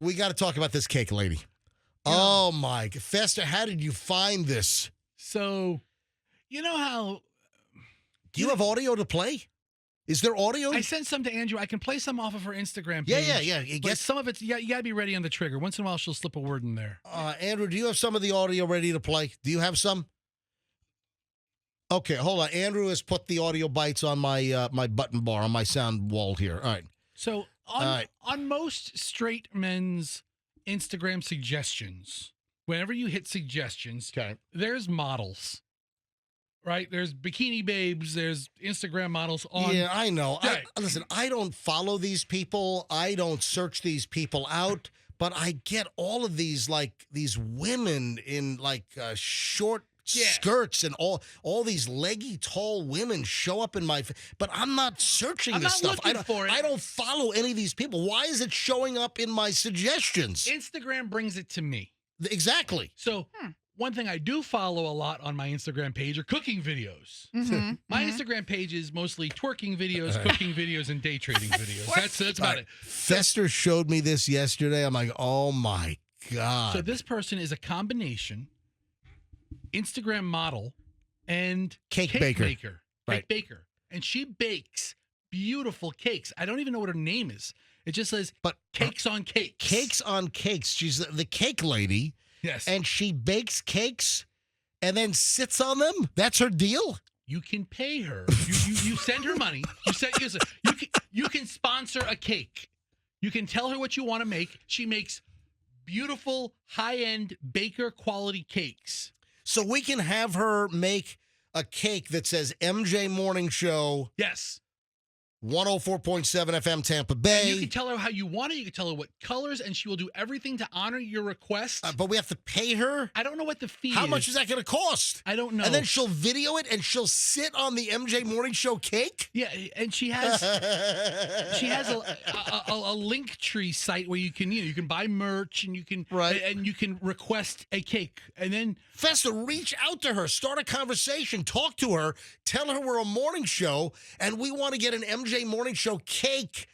We got to talk about this cake lady. Oh, my. Fester, how did you find this? So, you know how... Do you have audio to play? Is there audio? I sent some to Andrew. I can play some off of her Instagram page. Yeah. You But some of it's, you got to be ready on the trigger. Once in a while, she'll slip a word in there. Andrew, do you have some of the audio ready to play? Do you have some? Okay, hold on. Andrew has put the audio bites on my my button bar, on my sound wall here. All right. So, on most straight men's Instagram suggestions, whenever you hit suggestions, there's models. Right? There's bikini babes. There's Instagram models on. Yeah, I know. Right. Listen, I don't follow these people. I don't search these people out. But I get all of these, like, these women in, like, short skirts and all these leggy, tall women show up in my... But I'm not searching this stuff. I don't follow any of these people. Why is it showing up in my suggestions? Instagram brings it to me. Exactly. So... One thing I do follow a lot on my Instagram page are cooking videos. Mm-hmm. My Instagram page is mostly twerking videos, cooking videos, and day trading videos. That's about it. Fester showed me this yesterday. I'm like, oh, my God. So this person is a combination Instagram model and cake baker. Cake baker. And she bakes beautiful cakes. I don't even know what her name is. It just says Cakes on Cakes. Cakes on Cakes. She's the cake lady. Yes. And she bakes cakes and then sits on them? That's her deal? You can pay her. You send her money. You can sponsor a cake. You can tell her what you want to make. She makes beautiful, high-end baker quality cakes. So we can have her make a cake that says MJ Morning Show. Yes. 104.7 FM Tampa Bay. And you can tell her how you want it. You can tell her what colors, and she will do everything to honor your request. But we have to pay her? I don't know what the fee is. How much is that going to cost? I don't know. And then she'll video it, and she'll sit on the MJ Morning Show cake? Yeah, and she has a link tree site where you can buy merch, and you can request a cake. And then Festa, reach out to her, start a conversation, talk to her, tell her we're a morning show, and we want to get an MJ Morning Show cake.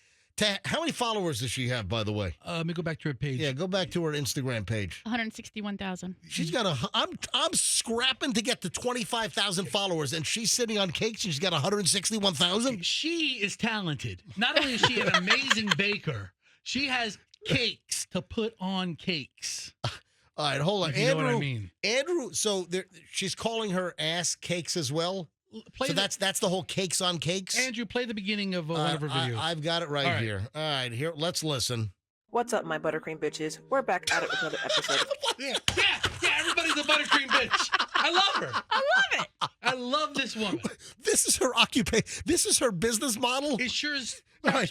How many followers does she have, by the way? Let me go back to her page. Yeah, go back to her Instagram page. 161,000. She's got I'm scrapping to get to 25,000 followers, and she's sitting on cakes, and she's got 161,000. She is talented. Not only is she an amazing baker, she has cakes to put on cakes. All right, hold on. If you know what I mean. Andrew, so she's calling her ass cakes as well? That's the whole Cakes on Cakes? Andrew, play the beginning of one of her videos. I've got it right here. All right, here, let's listen. What's up, my buttercream bitches? We're back at it with another episode. Yeah, everybody's a buttercream bitch. I love her. I love it. I love this woman. This is her occupation. This is her business model? It sure is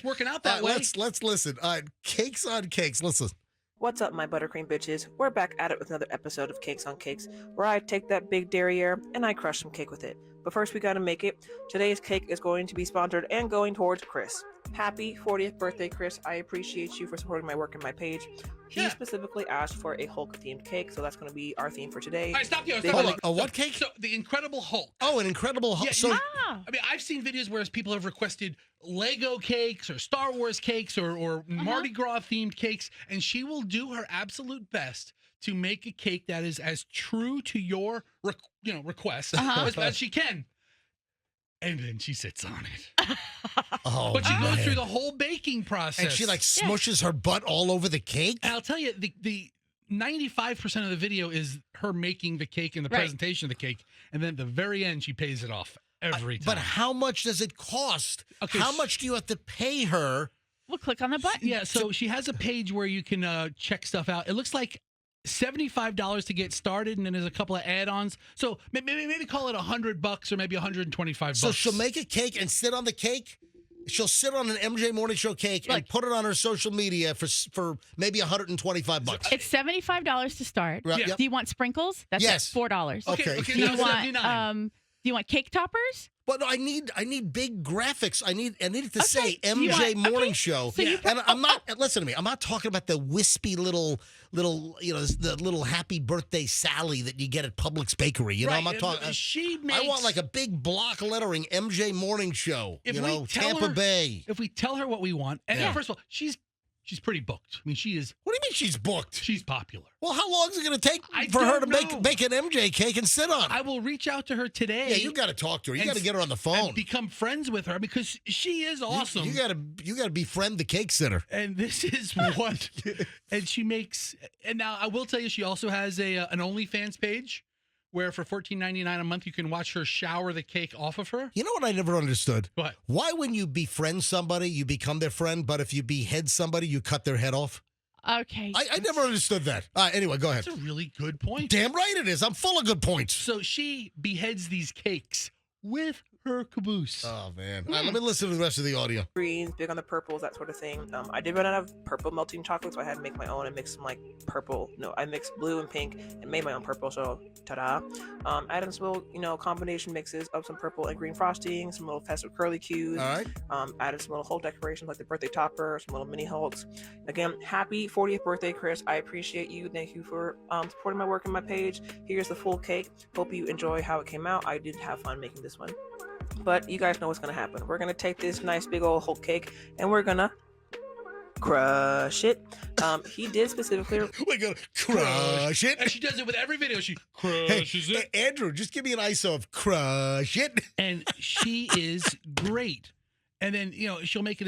working out that way. Let's listen. Cakes on Cakes. Listen. What's up, my buttercream bitches? We're back at it with another episode of Cakes on Cakes, where I take that big derriere and I crush some cake with it. But first, we gotta make it. Today's cake is going to be sponsored and going towards Chris. Happy 40th birthday, Chris. I appreciate you for supporting my work and my page. He specifically asked for a Hulk-themed cake, so that's going to be our theme for today. All right, stop you. Hold on. A what cake? So, the Incredible Hulk. Oh, an Incredible Hulk. Yeah, I mean, I've seen videos where people have requested Lego cakes or Star Wars cakes or Mardi Gras-themed cakes, and she will do her absolute best to make a cake that is as true to your request as she can. And then she sits on it. But she goes through the whole baking process. And she smushes her butt all over the cake? And I'll tell you, the 95% of the video is her making the cake and the presentation of the cake. And then at the very end, she pays it off every time. But how much does it cost? Okay, how much do you have to pay her? We'll click on the button. Yeah, so she has a page where you can check stuff out. It looks like $75 to get started, and then there's a couple of add-ons. So maybe call it $100 or maybe $125. So she'll make a cake and sit on the cake. She'll sit on an MJ Morning Show cake and put it on her social media for maybe $125. It's $75 to start. Right, yep. Do you want sprinkles? That's $4. Okay. Do you want cake toppers? Well, no, I need big graphics. I need it to say MJ Morning Show. So and I'm not listen to me. I'm not talking about the wispy little the little happy birthday Sally that you get at Publix Bakery. You know, I'm not talking. I want like a big block lettering MJ Morning Show. Tampa Bay. If we tell her what we want, and first of all, she's She's pretty booked. I mean, she is. What do you mean she's booked? She's popular. Well, how long is it going to take for her to make an MJ cake and sit on it? I will reach out to her today. Yeah, you got to talk to her. You got to get her on the phone. And become friends with her because she is awesome. You got to befriend the cake sitter. And this is what. And she makes. And now I will tell you, she also has an OnlyFans page where for $14.99 a month you can watch her shower the cake off of her. You know what I never understood? What? Why when you befriend somebody, you become their friend, but if you behead somebody, you cut their head off? Okay. I never understood that. Anyway, go ahead. That's a really good point. Damn right it is. I'm full of good points. So she beheads these cakes with her caboose. Oh, man. All right, let me listen to the rest of the audio. Greens, big on the purples, that sort of thing. I did run out of purple melting chocolate, so I had to make my own and mix some like purple. No, I mixed blue and pink and made my own purple. So, ta-da! Added some little, combination mixes of some purple and green frosting, some little festive curly cues. All right. Added some little Hulk decorations like the birthday topper, some little mini Hulks. Again, happy 40th birthday, Chris! I appreciate you. Thank you for supporting my work and my page. Here's the full cake. Hope you enjoy how it came out. I did have fun making this one. But you guys know what's going to happen. We're going to take this nice big old Hulk cake and we're going to crush it. He did specifically... We're going to crush it. And she does it with every video. She crushes it. Hey, Andrew, just give me an ISO of crush it. And she is great. And then, she'll make it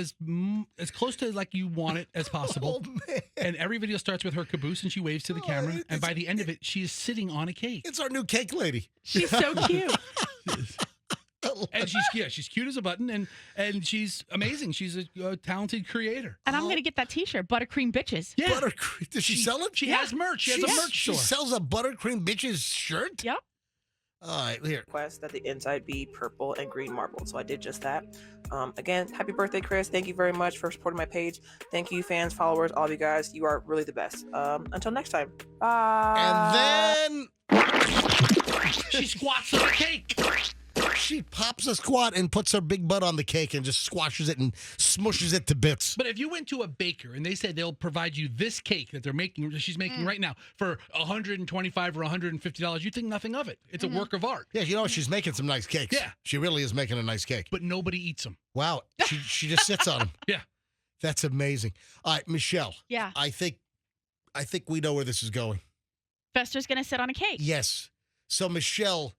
as close to like you want it as possible. Oh, man. And every video starts with her caboose and she waves to the camera. And by the end of it, she is sitting on a cake. It's our new cake lady. She's so cute. And she's cute as a button, and she's amazing. She's a talented creator. And I'm gonna get that T-shirt, Buttercream Bitches. Yeah. Buttercream. Does she sell it? She has merch. She has a merch She store. sells a Buttercream Bitches shirt? Yep. All right, here. Request that the inside be purple and green marble. So I did just that. Again, happy birthday, Chris. Thank you very much for supporting my page. Thank you, fans, followers, all of you guys. You are really the best. Until next time. Bye. And then She squats on a cake. she pops a squat and puts her big butt on the cake and just squashes it and smushes it to bits. But if you went to a baker and they said they'll provide you this cake that she's making right now for $125 or $150, you think nothing of it. It's a work of art. Yeah, she's making some nice cakes. Yeah. She really is making a nice cake. But nobody eats them. Wow. She just sits on them. Yeah. That's amazing. All right, Michelle. Yeah. I think we know where this is going. Fester's gonna sit on a cake. Yes. So, Michelle,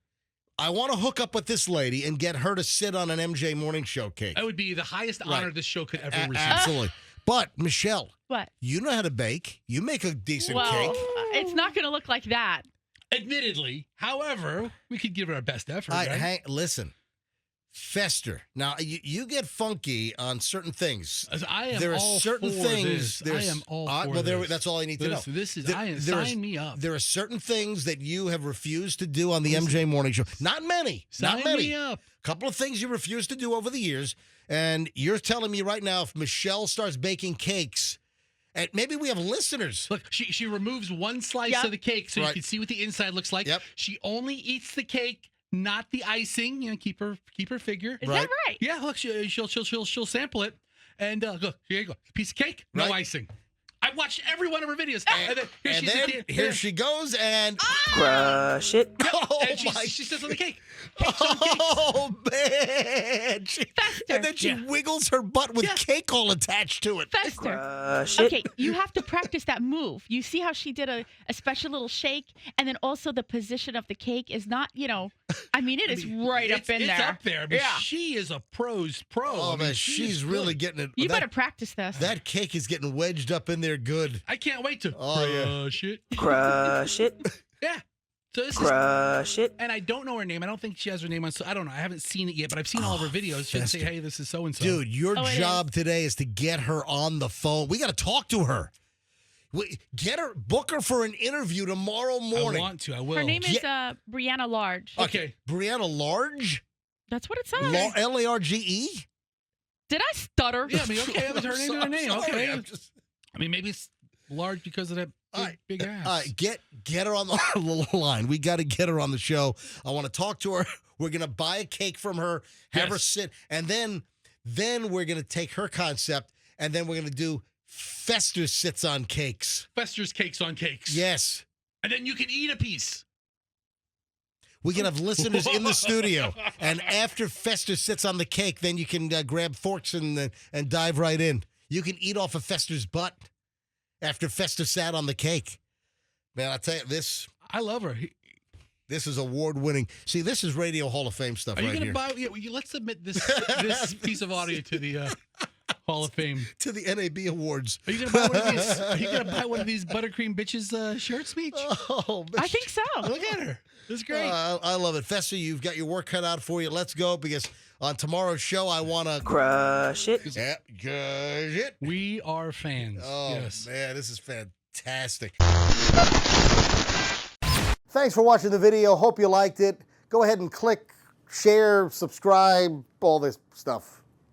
I want to hook up with this lady and get her to sit on an MJ Morning Show cake. That would be the highest honor this show could ever receive. Absolutely. But, Michelle. What? You know how to bake. You make a decent cake. It's not gonna look like that. Admittedly, however, we could give it our best effort. Right? Listen. Fester. Now, you get funky on certain things. I am there are all certain for things. this. I am all for this. That's all I need to know. Sign me up. There are certain things that you have refused to do on the MJ Morning Show. Not many. Sign not many. me up. A couple of things you refused to do over the years. And you're telling me right now, if Michelle starts baking cakes, and maybe we have listeners. Look, she removes one slice of the cake so you can see what the inside looks like. Yep. She only eats the cake, not the icing. Keep her figure. Is that right? Yeah. Look, she'll sample it, and look, here you go, piece of cake, no icing. I've watched every one of her videos, and then here she goes and crush it. Yep. Oh, and she sits on the cake. Oh man! And then she Yeah. wiggles her butt with cake all attached to it. Fester. Crush it. Okay, you have to practice that move. You see how she did a special little shake, and then also the position of the cake is not, I mean, it is right up in there. It's up there. I mean, Yeah. she is a pro's pro. Oh I mean, man, she's really getting it. You better practice this. That cake is getting wedged up in there good. I can't wait to crush it. Crush it. Yeah. So this Crush it. And I don't know her name. I don't think she has her name on. So I don't know. I haven't seen it yet, but I've seen all of her videos. She'll say, "Hey, this is so and so." Dude, your job today is to get her on the phone. We got to talk to her. Book her for an interview tomorrow morning. I want to. I will. Her name is Brianna Large. Okay. Brianna Large? That's what it says. Large? Did I stutter? Yeah, I mean, okay, that was her name. Her name. Sorry, Okay. I mean, maybe it's large because of that big ass. All right, get her on the line. We got to get her on the show. I want to talk to her. We're going to buy a cake from her, have her sit, and then we're going to take her concept, and then we're going to do Fester sits on cakes. Fester's cakes on cakes. Yes. And then you can eat a piece. We can have listeners in the studio, and after Fester sits on the cake, then you can grab forks and dive right in. You can eat off of Fester's butt after Fester sat on the cake. Man, I tell you, this I love her. is award-winning. See, this is Radio Hall of Fame stuff Are you right gonna here. buy? Yeah, let's submit this this piece of audio to the Hall of Fame. To the NAB Awards. Are you gonna buy one of these? Are you gonna buy one of these Buttercream Bitches shirts, Meech? Oh, I think so. Look at her. This is great. I love it. Fester, you've got your work cut out for you. Let's go, because on tomorrow's show, I want to... Crush it. Yeah, crush it. We are fans. Oh, Yes. man, this is fantastic. Thanks for watching the video. Hope you liked it. Go ahead and click, share, subscribe, all this stuff.